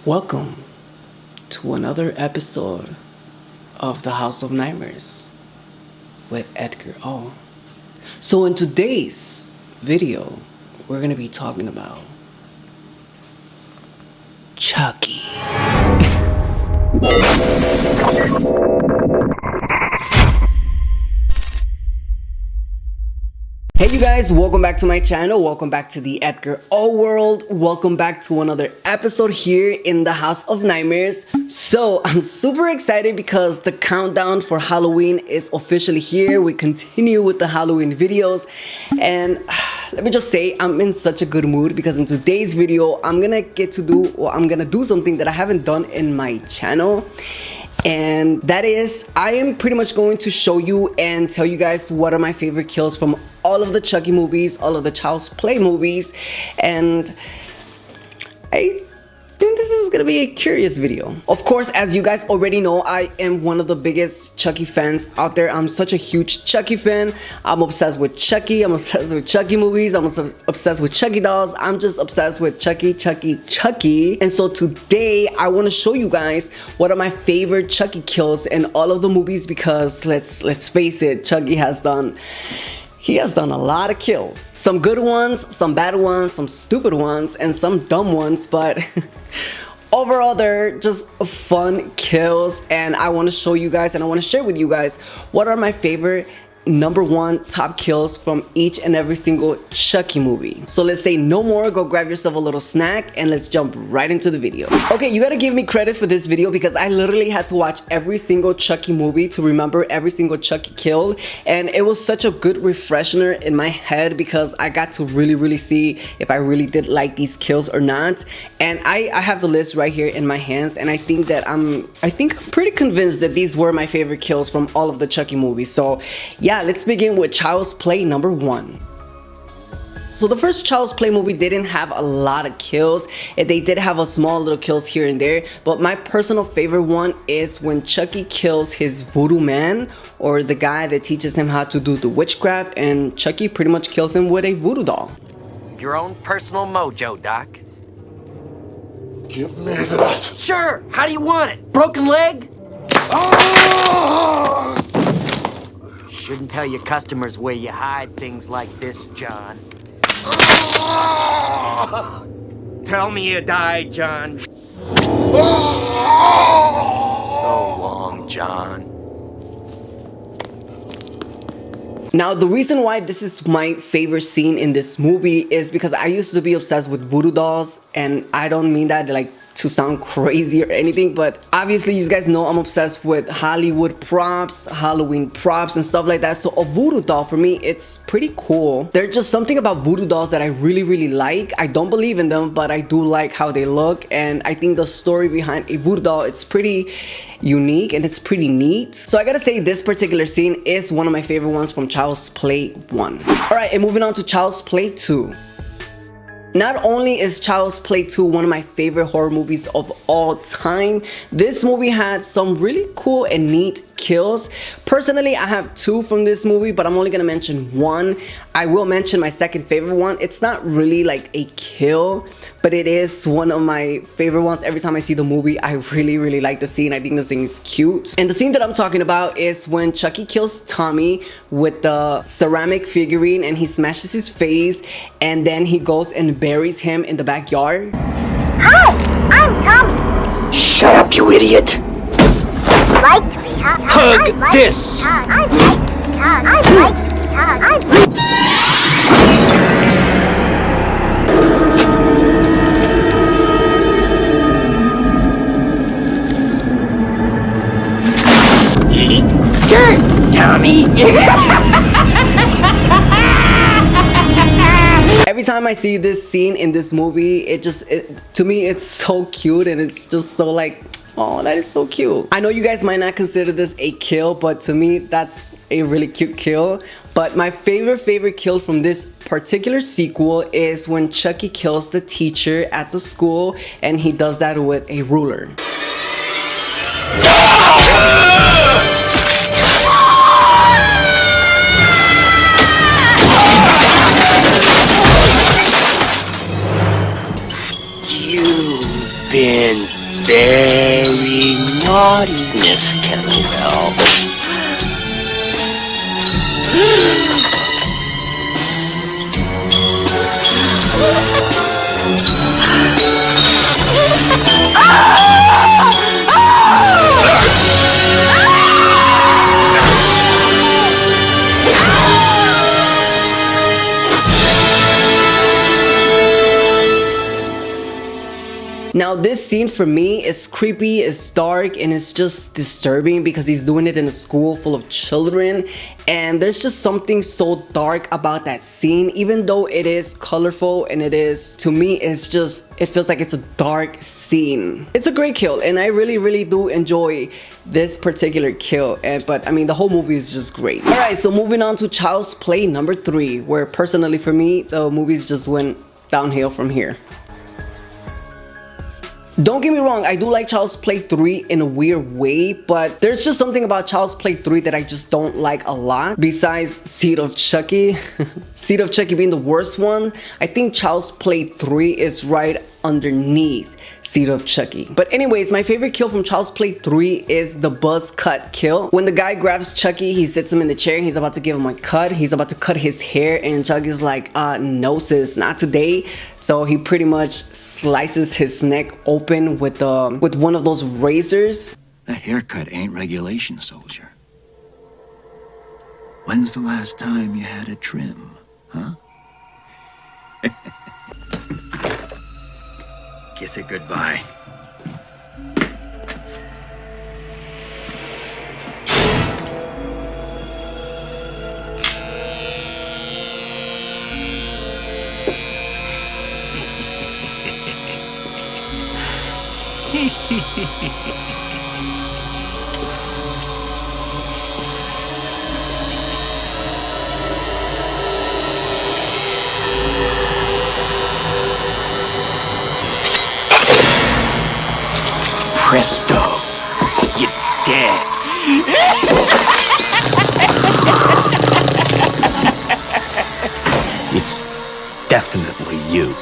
Welcome to another episode of the House of Nightmares with Edgar-O. So in today's video, we're gonna be talking about Chucky. Hey you guys, welcome back to my channel. Welcome back to the Edgar-O world. Welcome back to another episode here in the House of Nightmares. So I'm super excited because the countdown for Halloween is officially here. We continue with the Halloween videos, and let me just say I'm in such a good mood because in today's video I'm gonna do something that I haven't done in my channel. And that is, I am pretty much going to show you and tell you guys what are my favorite kills from all of the Chucky movies, all of the Child's Play movies. And I think this is gonna be a curious video. Of course, as you guys already know, I am one of the biggest Chucky fans out there. I'm such a huge Chucky fan. I'm obsessed with Chucky. I'm obsessed with Chucky movies. I'm obsessed with Chucky dolls. I'm just obsessed with Chucky. And so today I want to show you guys what are my favorite Chucky kills in all of the movies, because let's face it, Chucky has done a lot of kills. Some good ones, some bad ones, some stupid ones, and some dumb ones, but overall they're just fun kills. And I want to show you guys and I want to share with you guys what are my favorite #1 top kills from each and every single Chucky movie. So let's say no more, go grab yourself a little snack and let's jump right into the video. Okay, you gotta give me credit for this video because I literally had to watch every single Chucky movie to remember every single Chucky kill, and it was such a good refresher in my head because I got to really see if I really did like these kills or not. And I have the list right here in my hands, and I think I'm pretty convinced that these were my favorite kills from all of the Chucky movies. So yeah, let's begin with Child's Play #1. So the first Child's Play movie didn't have a lot of kills. They did have a small little kills here and there, but my personal favorite one is when Chucky kills his voodoo man, or the guy that teaches him how to do the witchcraft, and Chucky pretty much kills him with a voodoo doll. Your own personal mojo, Doc. Give me that. Sure, how do you want it? Broken leg? Ah! Shouldn't tell your customers where you hide things like this, John. Ah! Tell me you died, John. Ah! So long, John. Now, the reason why this is my favorite scene in this movie is because I used to be obsessed with voodoo dolls, and I don't mean that like to sound crazy or anything, but obviously you guys know I'm obsessed with Hollywood props, Halloween props and stuff like that. So a voodoo doll for me, it's pretty cool. There's just something about voodoo dolls that I really like. I don't believe in them, but I do like how they look, and I think the story behind a voodoo doll, it's pretty unique and it's pretty neat. So I gotta say this particular scene is one of my favorite ones from Child's Play 1. Alright, and moving on to Child's Play 2. Not only is Child's Play 2 one of my favorite horror movies of all time, this movie had some really cool and neat kills. Personally, I have 2 from this movie, but I'm only gonna mention one. I will mention my second favorite one. It's not really like a kill, but it is one of my favorite ones. Every time I see the movie, I really like the scene. I think the scene is cute. And the scene that I'm talking about is when Chucky kills Tommy with the ceramic figurine and he smashes his face, and then he goes and buries him in the backyard. Hi, I'm Tommy. Shut up, you idiot! Like to be hugged. Hug this! I'd like to be hugged. I'd like to be hugged. I'd like Eat dirt, Tommy! Every time I see this scene in this movie, to me it's so cute, and it's just so like, oh, that is so cute. I know you guys might not consider this a kill, but to me that's a really cute kill. But my favorite kill from this particular sequel is when Chucky kills the teacher at the school, and he does that with a ruler. You've been Very naughty, Miss Kettlewell. Now this scene for me is creepy, it's dark, and it's just disturbing because he's doing it in a school full of children, and there's just something so dark about that scene. Even though it is colorful and it is, to me, it's just, it feels like it's a dark scene. It's a great kill, and I really do enjoy this particular kill, but I mean the whole movie is just great. All right, so moving on to Child's Play number 3, where personally for me the movies just went downhill from here. Don't get me wrong, I do like Child's Play 3 in a weird way, but there's just something about Child's Play 3 that I just don't like a lot. Besides Seed of Chucky, Seed of Chucky being the worst one, I think Child's Play 3 is right underneath Seed of Chucky. But anyways, my favorite kill from Child's Play 3 is the buzz cut kill. When the guy grabs Chucky, he sits him in the chair, he's about to give him a cut, he's about to cut his hair, and Chucky's like, no sis, not today. So he pretty much slices his neck open with one of those razors. A haircut ain't regulation, soldier. When's the last time you had a trim, huh? Kiss it goodbye. Presto, you're dead. It's definitely you.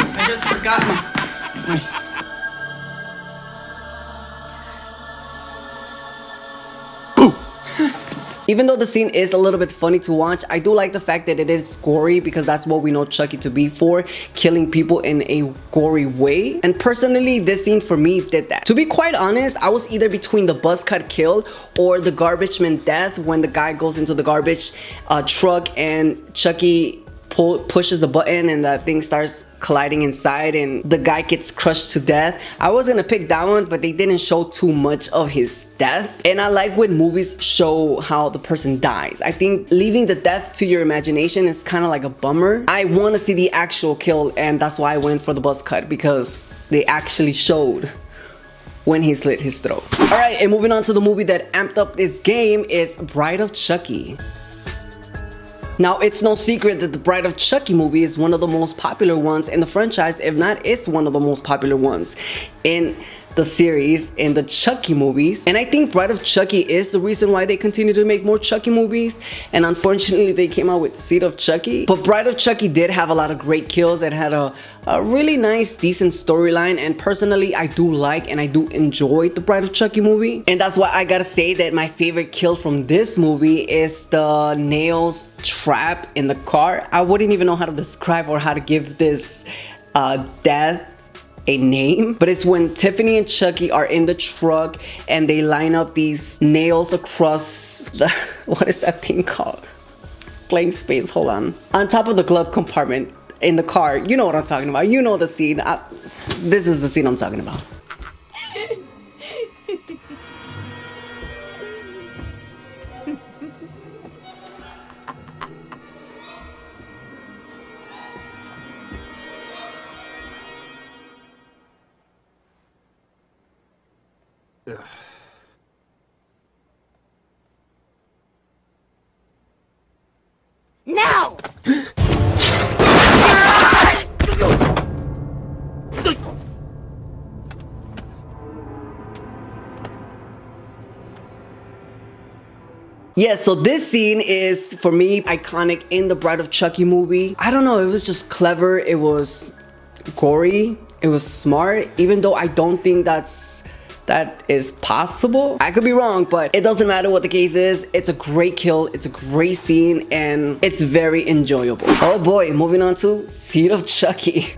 I just forgot my... Even though the scene is a little bit funny to watch, I do like the fact that it is gory because that's what we know Chucky to be for, killing people in a gory way. And personally, this scene for me did that. To be quite honest, I was either between the buzz cut kill or the garbage man death when the guy goes into the garbage truck and Chucky pushes the button and that thing starts colliding inside and the guy gets crushed to death. I was gonna pick that one, but they didn't show too much of his death, and I like when movies show how the person dies. I think leaving the death to your imagination is kind of like a bummer. I want to see the actual kill, and that's why I went for the buzz cut, because they actually showed when he slit his throat. All right, and moving on to the movie that amped up this game is Bride of Chucky. Now, it's no secret that the Bride of Chucky movie is one of the most popular ones in the franchise, if not, it's one of the most popular ones in the series, in the Chucky movies. And I think Bride of Chucky is the reason why they continue to make more Chucky movies, and unfortunately they came out with Seed of Chucky. But Bride of Chucky did have a lot of great kills and had a really nice, decent storyline, and personally I do like and I do enjoy the Bride of Chucky movie. And that's why I gotta say that my favorite kill from this movie is the nails trap in the car. I wouldn't even know how to describe or how to give this death a name, but it's when Tiffany and Chucky are in the truck and they line up these nails across the, what is that thing called? Blank space, hold on top of the glove compartment in the car. You know what I'm talking about. You know the scene. This is the scene I'm talking about. No! Yeah, so this scene is, for me, iconic in the Bride of Chucky movie. I don't know, it was just clever, it was gory, it was smart, even though I don't think that is possible. I could be wrong, but it doesn't matter what the case is. It's a great kill, it's a great scene, and it's very enjoyable. Oh boy, moving on to Seed of Chucky.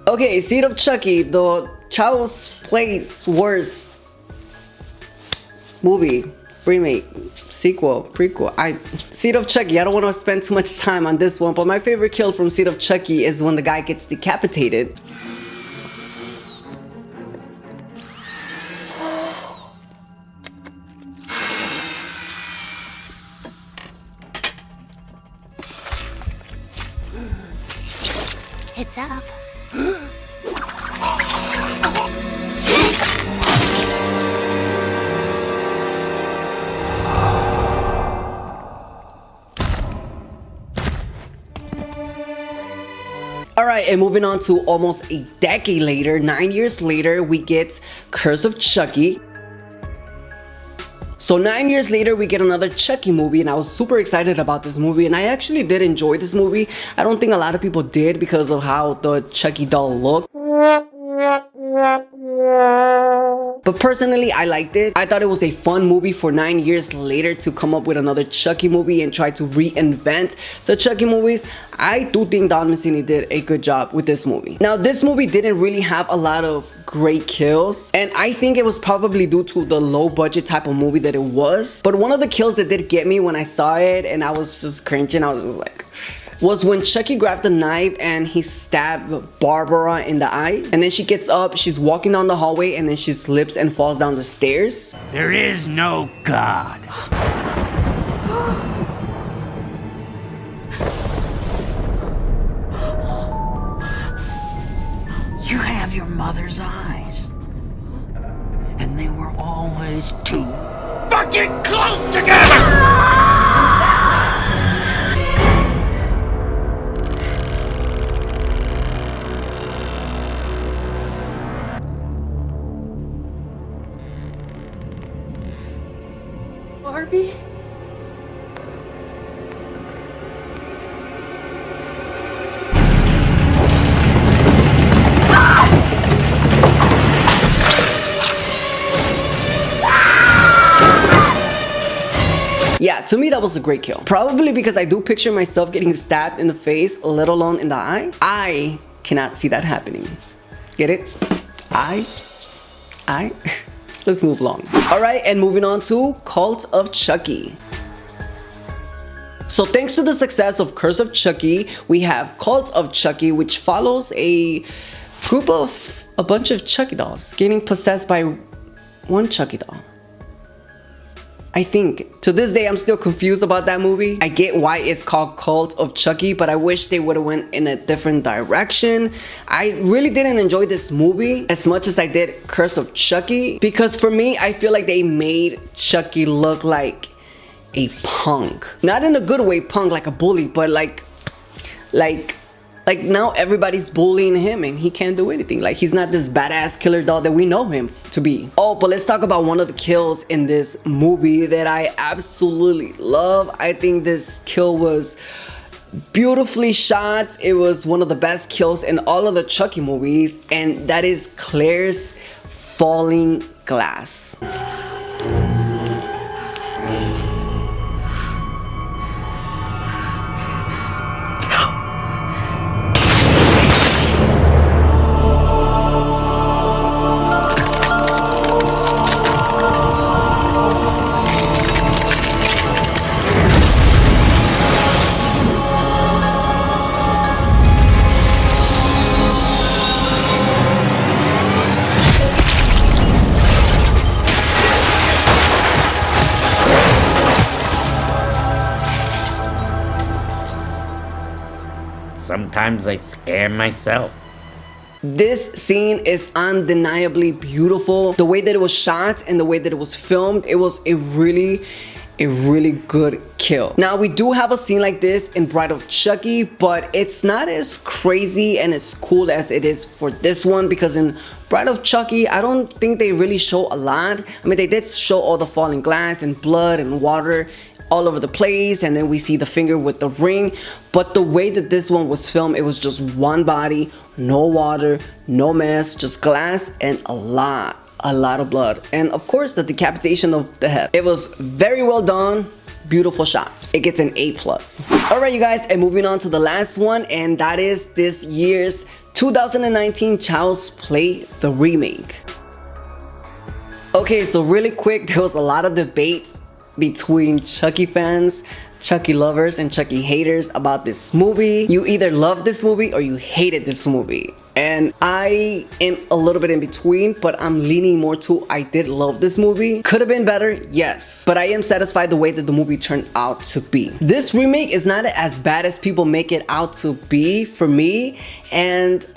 Okay, Seed of Chucky, the Child's Play's worst movie, remake, sequel, prequel. Seed of Chucky, I don't want to spend too much time on this one, but my favorite kill from Seed of Chucky is when the guy gets decapitated. It's up. Alright, and moving on to almost a decade later, 9 years later, we get Curse of Chucky. So 9 years later, we get another Chucky movie, and I was super excited about this movie, and I actually did enjoy this movie. I don't think a lot of people did because of how the Chucky doll looked. But personally, I liked it. I thought it was a fun movie for 9 years later to come up with another Chucky movie and try to reinvent the Chucky movies. I do think Don Mancini did a good job with this movie. Now, this movie didn't really have a lot of great kills, and I think it was probably due to the low budget type of movie that it was. But one of the kills that did get me when I saw it, and I was just cringing, I was just like, was when Chucky grabbed a knife and he stabbed Barbara in the eye. And then she gets up, she's walking down the hallway, and then she slips and falls down the stairs. There is no God. You have your mother's eyes. And they were always too fucking close together! Barbie? Yeah, to me that was a great kill. Probably because I do picture myself getting stabbed in the face, let alone in the eye. I cannot see that happening. Get it? I. Let's move along. Alright, and moving on to Cult of Chucky. So thanks to the success of Curse of Chucky, we have Cult of Chucky, which follows a bunch of Chucky dolls getting possessed by one Chucky doll. I think to this day I'm still confused about that movie. I get why it's called Cult of Chucky, but I wish they would have went in a different direction. I really didn't enjoy this movie as much as I did Curse of Chucky, because for me, I feel like they made Chucky look like a punk. Not in a good way, punk, like a bully, but like now everybody's bullying him and he can't do anything. Like, he's not this badass killer doll that we know him to be. Oh, but let's talk about one of the kills in this movie that I absolutely love. I think this kill was beautifully shot. It was one of the best kills in all of the Chucky movies, and that is Claire's falling glass. Sometimes I scare myself. This scene is undeniably beautiful. The way that it was shot and the way that it was filmed, it was a really a really good kill. Now we do have a scene like this in Bride of Chucky, but it's not as crazy and as cool as it is for this one, because in Bride of Chucky, I don't think they really show a lot. I mean, they did show all the falling glass and blood and water all over the place, and then we see the finger with the ring. But the way that this one was filmed, it was just one body, no water, no mess, just glass and a lot of blood, and of course the decapitation of the head. It was very well done, beautiful shots. It gets an A+. All right, you guys, and moving on to the last one, and that is this year's 2019 Child's Play, the remake. Okay, so really quick, there was a lot of debate between Chucky fans, Chucky lovers, and Chucky haters about this movie. You either love this movie or you hated this movie. And I am a little bit in between, but I'm leaning more to I did love this movie. Could have been better, yes. But I am satisfied the way that the movie turned out to be. This remake is not as bad as people make it out to be for me. And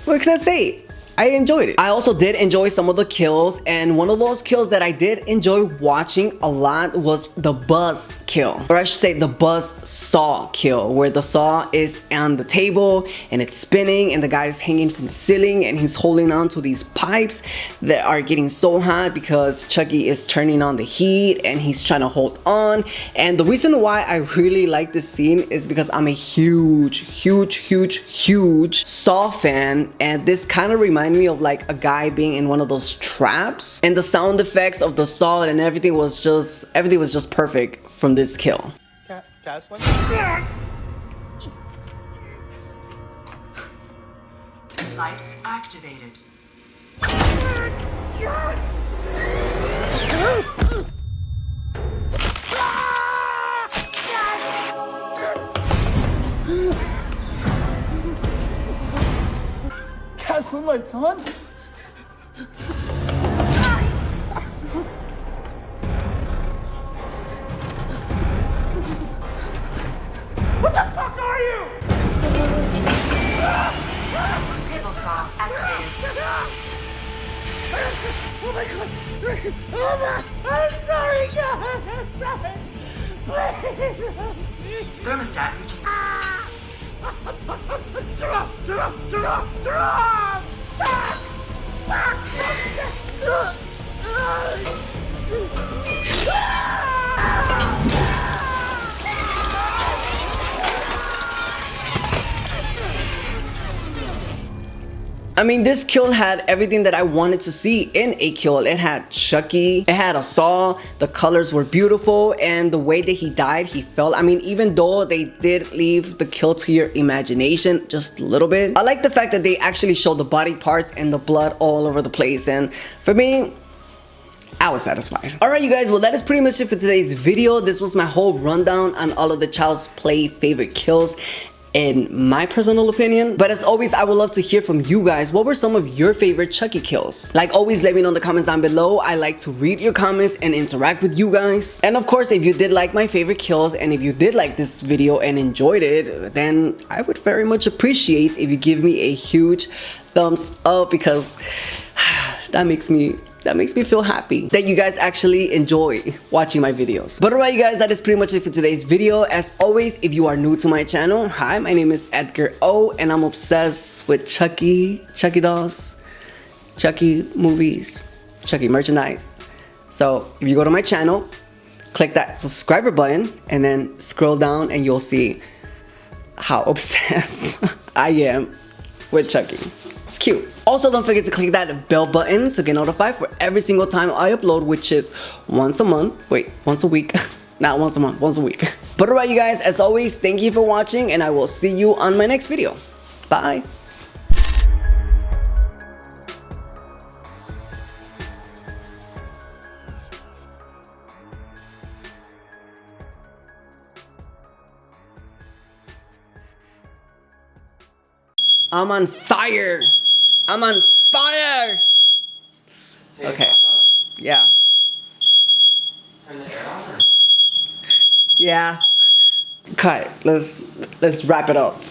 what can I say? I enjoyed it. I also did enjoy some of the kills, and one of those kills that I did enjoy watching a lot was the buzz kill, or I should say the buzz saw kill, where the saw is on the table and it's spinning and the guy is hanging from the ceiling and he's holding on to these pipes that are getting so hot because Chucky is turning on the heat and he's trying to hold on. And the reason why I really like this scene is because I'm a huge Saw fan, and this kind of reminds me of like a guy being in one of those traps, and the sound effects of the saw and everything was just perfect from this kill. Light activated. That's what my son? What the fuck are you? Tabletop activated. Oh my god! Oh my! I'm sorry, God! I'm sorry! Please! Thermostat I mean, this kill had everything that I wanted to see in a kill. It had Chucky, it had a saw, the colors were beautiful, and the way that he died, he fell. I mean, even though they did leave the kill to your imagination just a little bit, I like the fact that they actually showed the body parts and the blood all over the place, and for me, I was satisfied. Alright, you guys, well, that is pretty much it for today's video. This was my whole rundown on all of the Child's Play favorite kills, in my personal opinion. But as always, I would love to hear from you guys. What were some of your favorite Chucky kills? Like always, let me know in the comments down below. I like to read your comments and interact with you guys. And of course, if you did like my favorite kills, and if you did like this video and enjoyed it, then I would very much appreciate if you give me a huge thumbs up, because that makes me feel happy that you guys actually enjoy watching my videos. But alright, you guys, that is pretty much it for today's video. As always, if you are new to my channel, hi, my name is Edgar-O, and I'm obsessed with Chucky dolls, Chucky movies, Chucky merchandise. So if you go to my channel, click that subscriber button and then scroll down and you'll see how obsessed I am with Chucky. It's cute. Also, don't forget to click that bell button to get notified for every single time I upload, which is once a month. Wait, once a week. Not once a month, once a week. But alright, you guys, as always, thank you for watching, and I will see you on my next video. Bye. I'm on fire. I'm on fire. Okay. Yeah. Turn the air on. Yeah. Cut. Let's wrap it up.